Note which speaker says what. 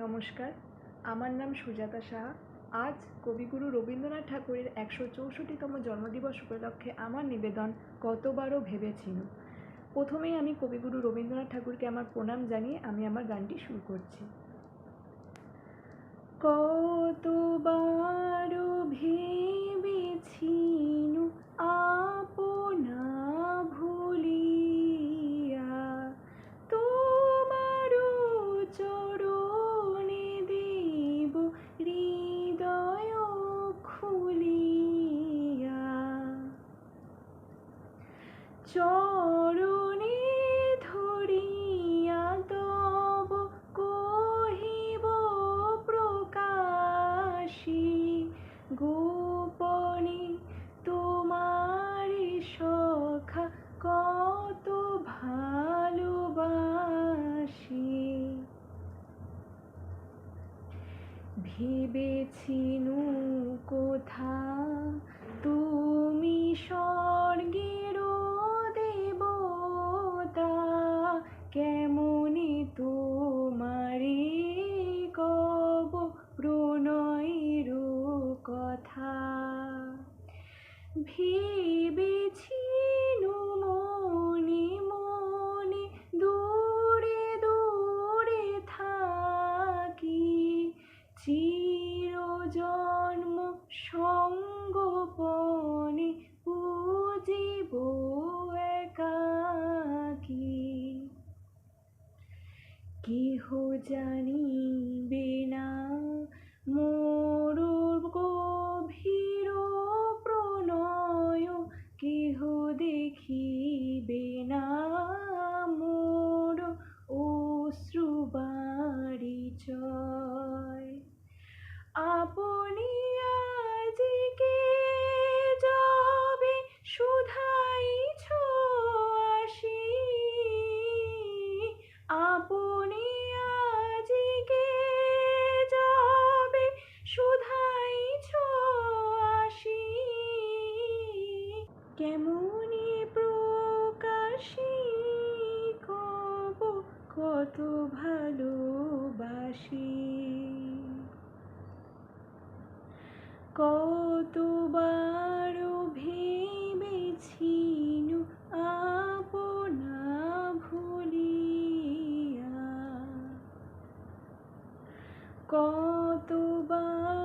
Speaker 1: নমস্কার, আমার নাম সুজাতা সাহা। আজ কবিগুরু রবীন্দ্রনাথ ঠাকুরের ১৬৪তম জন্মদিবস উপলক্ষে আমার নিবেদন কতবারও ভেবেছিনু। প্রথমেই আমি কবিগুরু রবীন্দ্রনাথ ঠাকুরকে আমার প্রণাম জানিয়ে আমি আমার গানটি শুরু করছি। কতবারও ভেবেছিনু আপনা ভুলিয়া, তোমারও চরণে দেব হৃদয় খুলিয়া। চরণে ধরিয়া তব কহিব প্রকাশী, গোপনে তোমার সখা কত ভালোবাসি। ভেবেছিনু কোথা তুমি স্বর্গের দেবতা, কেমনে তোমারে কব প্রণয়ের কথা। ভেবেছিনু মনে মনে দূরে দূরে থাকি, চিরজন্ম সঙ্গোপনে পুজিব একাকী। কেহ জানিবে না মোর গভীর প্রণয়, কেহ দেখিবে না মোর অশ্রুবারিচয়। আপনি আজিকে যবে শুধাইছ আসি, আপনি আজিকে যবে শুধাইছ আসি, কেমনে প্রকাশী কব কত ভালোবাসি। কতবারও ভেবেছিনু আপনা ভুলিয়া, কতবার